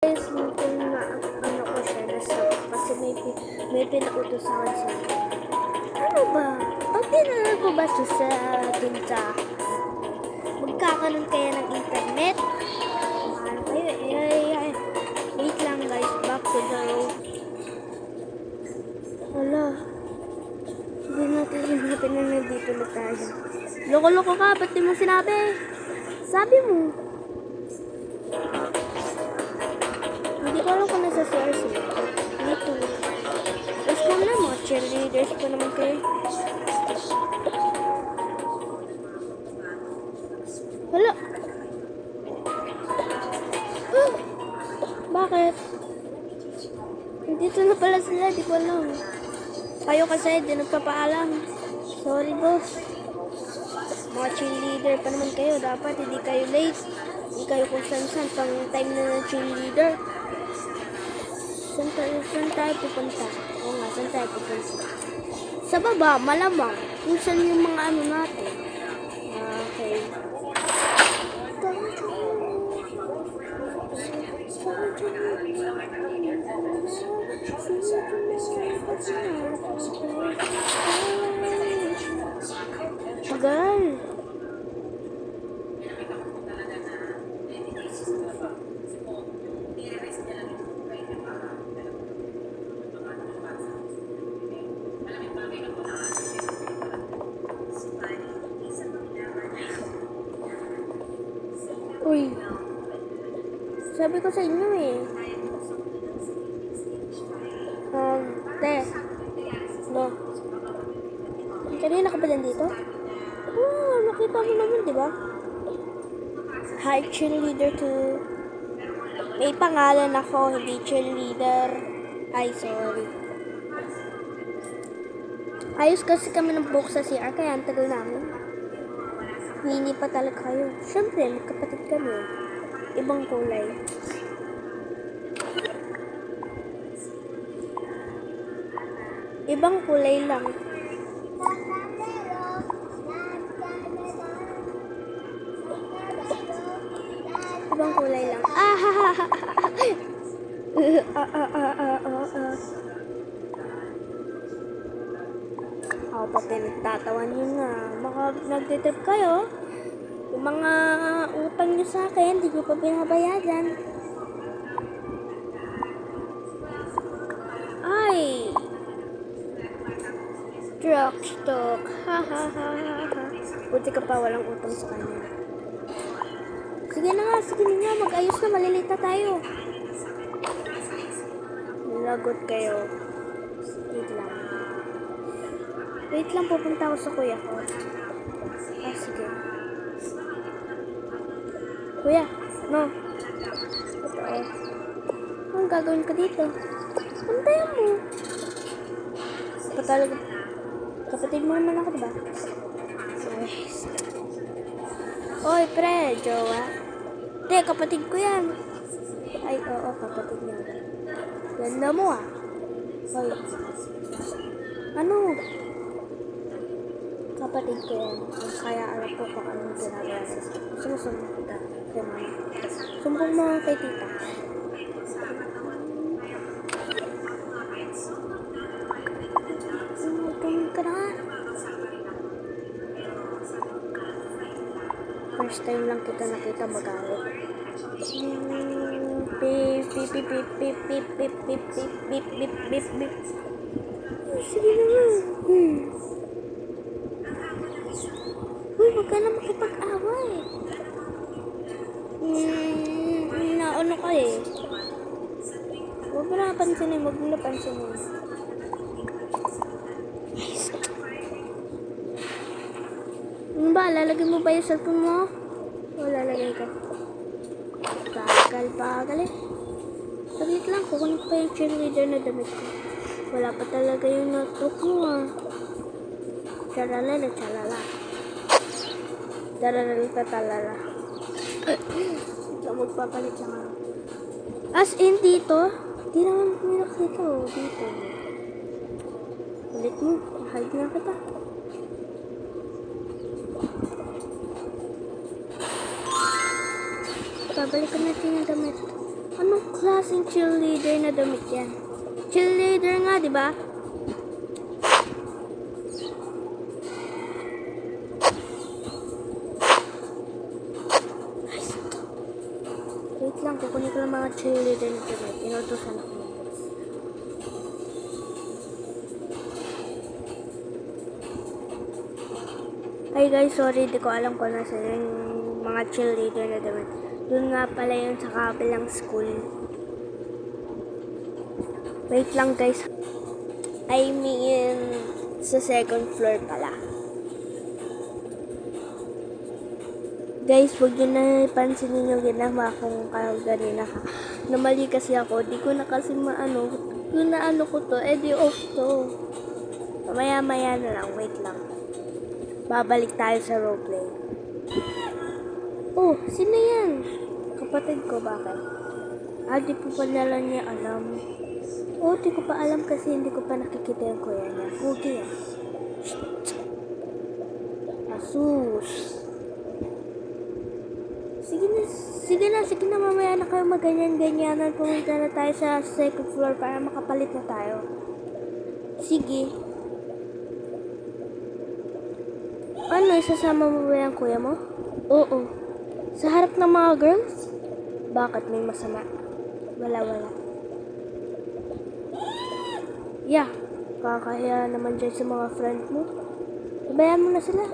Guys, minsan na ano ko siya nasa kasi may pinautos sa akin siya. Ano ba? Pag dinala ko ba siya sa tinta, magkakaroon kaya ng internet? Ano kayo? Wait lang guys, back to the road. Wala. Hindi natin hinapin na nandito na tayo. Loko-loko ka, ba't di mo sinabi? Sabi mo. Hindi ko alam kung nasa CRC. Dito. Let's go na, mga cheerleaders pa naman kayo. Hala! Ah! Bakit? Dito na pala sila, di ko alam. Kayo kasi, di nagpapaalam. Sorry, boss. Mga cheerleader pa naman kayo. Dapat hindi kayo late. Hindi kayo kung saan-saan pang time na ng cheerleader. Saan tayo pupunta? Oo nga, saan tayo pupunta? Sa baba, malamang. Kung saan yung mga ano natin. Okay. Tagal. Uy. Sabi ko sa inyo eh. Te. No. Kanina ka ba nandito? Oh, nakita mo naman, di ba? Hi, cheerleader 2. May pangalan ako, hindi cheerleader. Ay, sorry. Ayos kasi kami ng book sa CR, kaya ang tagal namin. Hindi pa talaga kayo. Siyempre, magkapatid kami. Ibang kulay. Ibang kulay lang. Ibang kulay lang. Ako pa pinagtatawan yun nga. Baka nagtitrip kayo. Yung mga utang nyo sa akin, hindi ko pa binabayaran. Ay! Truck stock. Ha ha ha ha ha. Buti ka pa walang utang sa kanya. Sige na nga, mag-ayos na, malilita tayo. Lagot kayo. Wait lang, pupunta ako sa kuya ko. Sige. Kuya, no. Ito Anong gagawin ko dito? Antayin mo. Talaga, kapatid mo naman ako, diba? Nice. Oy, pre, jowa. Hindi, kapatid ko yan. Ay, oo, kapatid niya. Ganda mo ah. Hoy. Ano? Kapatid ko yan. Kaya alam ko kung anong ginagawa. Sumusumbong kita kay mama. Sumbong mo kay tita. Tuming ka na. First time lang kita nakita magalit. Beep, beep, beep, beep, beep, beep, beep, beep, beep, beep, beep, beep, beep. Sige naman. Uy, wag ka na makipag-away. Naano ka eh. Huwag mo na pansinin, huwag mo na pansinin. Ano ba, lalagay mo ba yung cellphone mo? O lalagay ka? Bagal eh. Saglit lang, kukunin ko pa yung cheerleader na damit ko. Wala pa talaga yung notebook mo ah. Charalala, chalala. Charalala, tatalala. Ito, magpapalit lang ako. As in dito? Di naman may nakita oh, dito. Ulit mo, hide na kita. Babalikan natin yung damit. Anong klaseng cheerleader na damit yan? Cheerleader nga, di ba? Wait lang, kukunin ko lang mga cheerleader na damit. Inutusan ako. Hi guys, sorry, di ko alam kung nasa yung mga cheerleader na damit. Doon nga pala yun sa kabilang school. Wait lang guys. I mean, sa second floor pala. Guys, huwag nyo na pansinin yung ginawa kong kanina ka. Namali kasi ako, di ko na kasi maano. Kung naano ko to, di off to. Maya-maya na lang, wait lang. Babalik tayo sa roleplay. Oh, sino yan? Kapatid ko, bakit? Di po pa nila niya alam. Oh, di ko pa alam kasi hindi ko pa nakikita yung kuya niya. Huwag yan. Asus. Sige na, mamaya na kayo maganyan-ganyanan. Pumunta na tayo sa second floor para makapalit na tayo. Sige. Ano, isasama mo ba yung kuya mo? Oo. Sa harap ng mga girls? Bakit may masama? Wala. Yeah, kakahiya naman dyan sa mga friend mo. Sabayan mo na sila.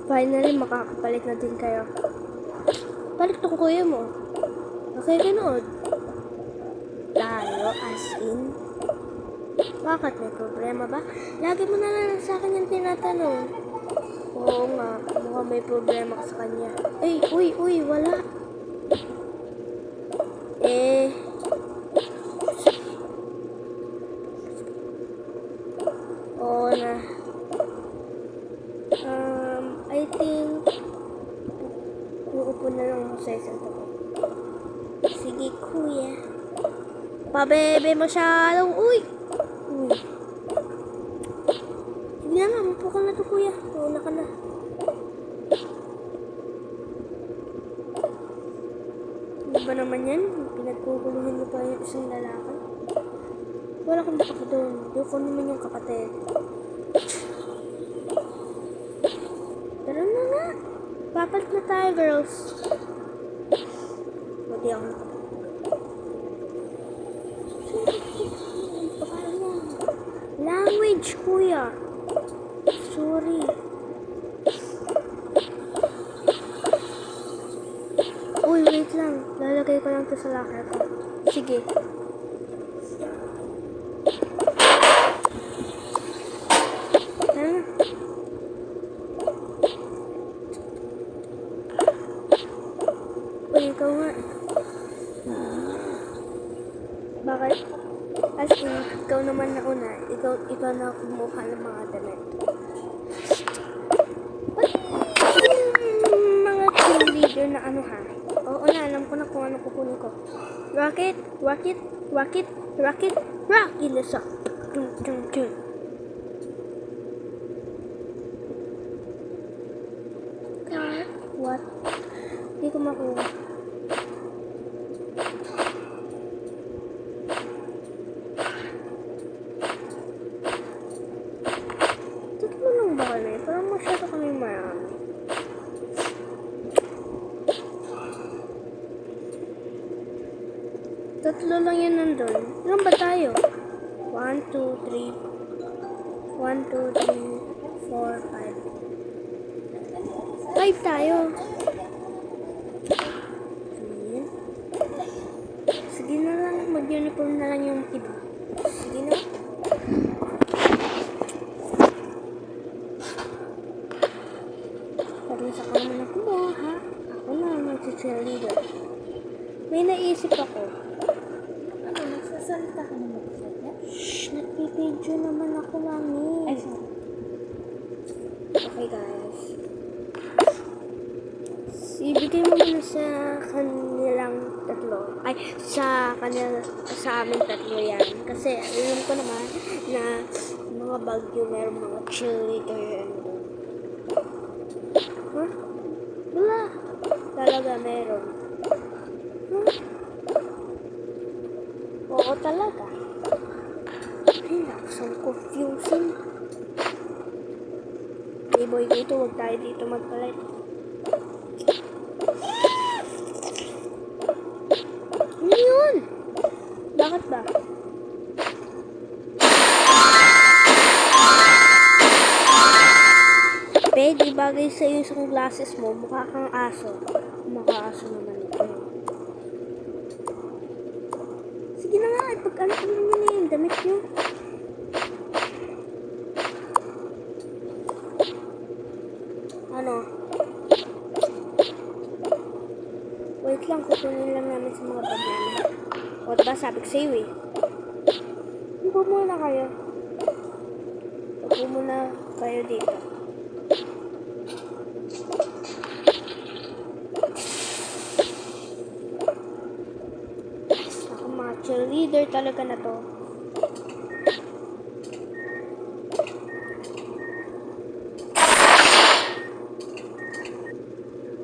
Finally, makakapalit na din kayo. Balik tong kuya mo. Okay, ganood. Tayo, as in. Bakit? May problema ba? Lagi mo na lang sa akin yung tinatanong. Oo nga, mukhang may problema ka sa kanya. Uy, wala. Oo na. I think, uupo na lang ako sa isang tabi. Sige, kuya. Pabebe masyadong, uy! Sige na nga, upo ka na to, kuya. Mauna ka na. Ano ba naman yan? Pinagkuguluhin mo pa yung isang lalaki. Wala kang baka doon. Doon ko naman yung kapatid. Tara na nga. Papalit na tayo, girls. Buti ako na. Language, kuya. Sorry. Uy, wait lang. Lalagay ko lang to sa locker ko. Sige. Uy, ikaw nga. Bakit? As in, ikaw naman na una. Ikaw na kumuha ng mga damit. Mga cheerleader na ano ha? Oo na, alam ko na kung ano kukunin ko. Rocket in the sun. What? Hindi ko makuha. Tatlo lang ba kami? Parang masyado kami marami. Tatlo lang yun nandun. Ilan ba tayo? 1, 2, 3, 4, 5. 5 tayo. Sige na lang, mag-uniform na lang yung iba. Sige na. Pag-isa ka naman ako mo, ha? Ako na, mag-cheerleader. May naisip ako. Ano, nagsasalita ka naman sa kanya? Shhh, nagpipidyo naman ako, mami. Ay, sorry. Okay, guys. Ibigay mo muna sa kanilang tatlo. Ay, sa amin tatlo yan. Kasi alam ko naman na mga bagyo meron mga cheerleader. Wala, meron. Hmm? Oo talaga. Ay, naku, so confusing. Hey boy, dito, huwag tayo dito magpalit. Ano yun? Bakit ba? Di bagay sa'yo yung sunglasses mo, mukha kang aso. Maka-aso naman ito. Sige na nga, pag-alit mo na yung damit nyo. Ano? Wait lang, kukunin lang namin sa mga bag namin. O diba, sabi ko sa'yo eh. Upo muna kayo. Upo muna kayo dito. Ako mga cheerleader talaga na to.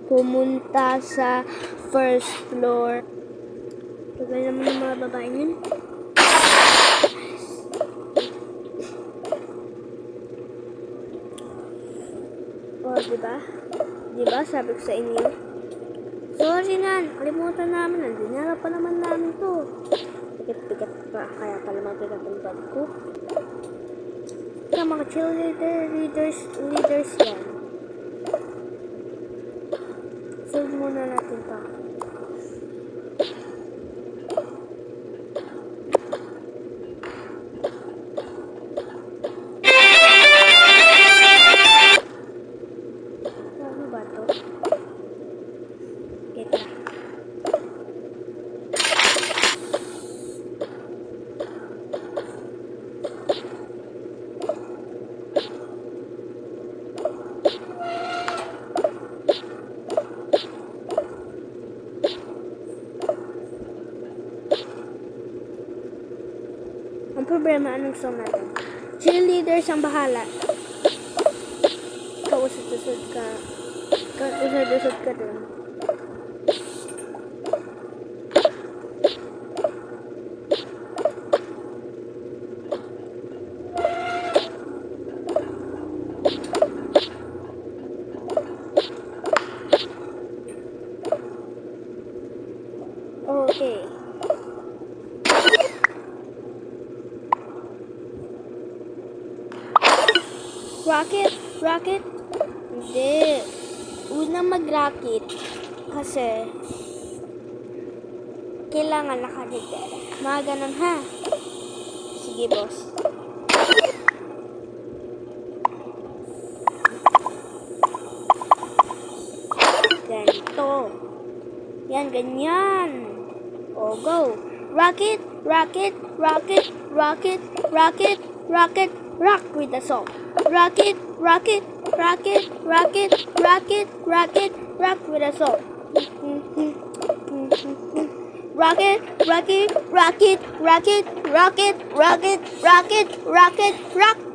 Pumunta sa first floor. Tagal naman ng mga babae yun. O, diba? Diba, sabi ko sa inyo. Sorry na, kalimutan namin. Nandinala pa naman namin to. Bigat-bigat pa. Kaya pala mabigat ang bag ko. Kaya mga leaders yan. Solve muna natin pa. Ano ba to? Kita. Ang problema, anong song natin? Cheerleaders ang bahala. Ikaw usod-usod ka. Usod-usod ka dun. Okay. Rocket? Hindi. Unang mag-rocket. Kasi, kailangan nakaligay. Mga ganun ha. Sige, boss. Ganito. Yan, ganyan. O, go. Rocket, rock with the song. Rocket, rock with a song. Rocket, rock with the song. Rocket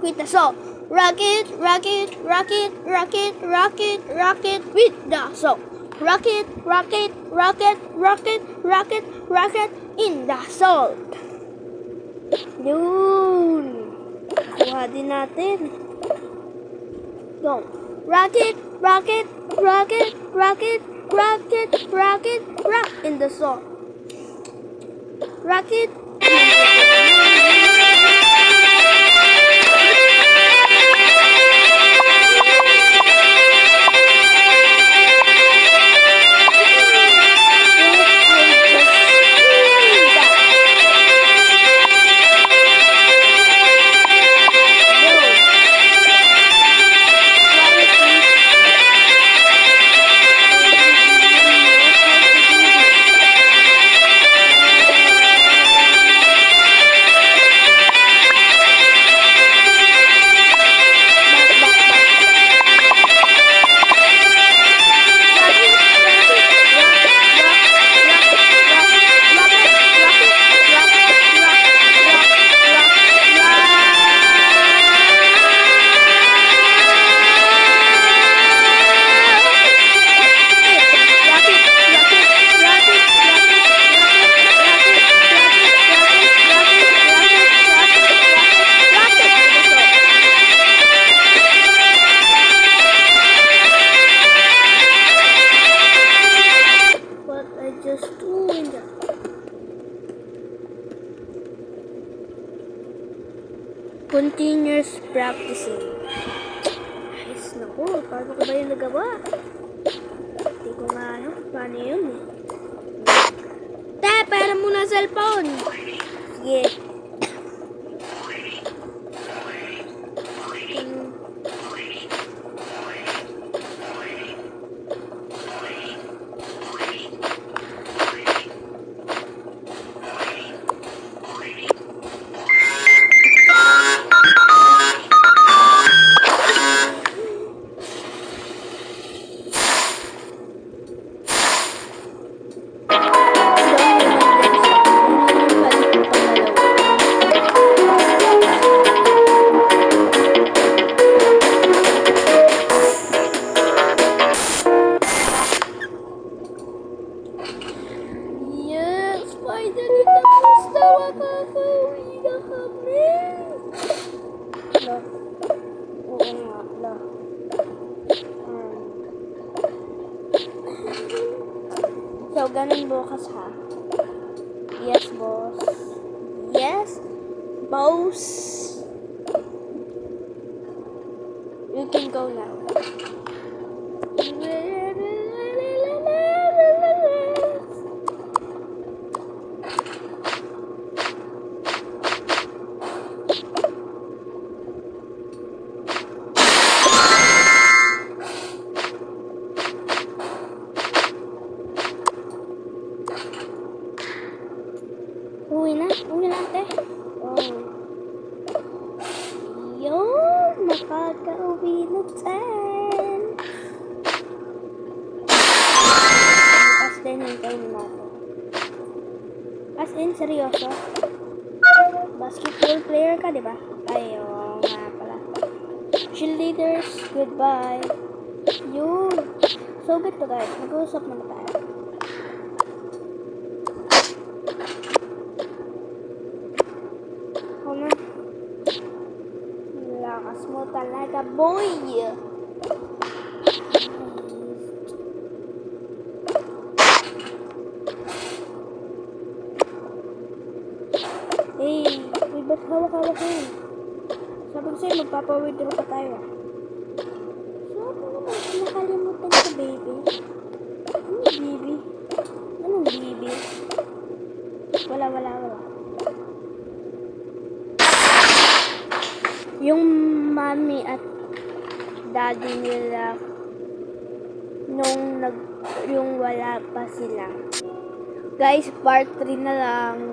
with the song. Rocket in the salt. Yun. Kuha din natin. Go. Rocket in the salt. Rocket. practicing. Guys, naku, paano ko ba yung nagawa? Hindi ko nga ano, paano yun eh. Te, pera muna cellphone! Sige. Yes, finally tapos na, makakauwi na kami. Lo, oo nga, lo. So, ganun bukas ha. Yes, boss. Yes, boss. You can go now. Uwi na ate. Oh. Yun, makaka-uwi na tayo. As din, hintayin mo ako. As in, seryoso? Basketball player ka, di ba? Ay, oo nga pala. Cheerleaders, goodbye. Yun. So, good to guys. Mag-uusap naman tayo. Lakas mo talaga, boy! Hey, ba't hawak-hawak ko yun? Sabi ko sa'yo, magpapa-withdraw pa tayo. Sabi ko naman, nakalimutan ko, baby. Anong baby? Anong baby? Wala. Yung mommy at daddy nila yung wala pa sila. Guys, part 3 na lang.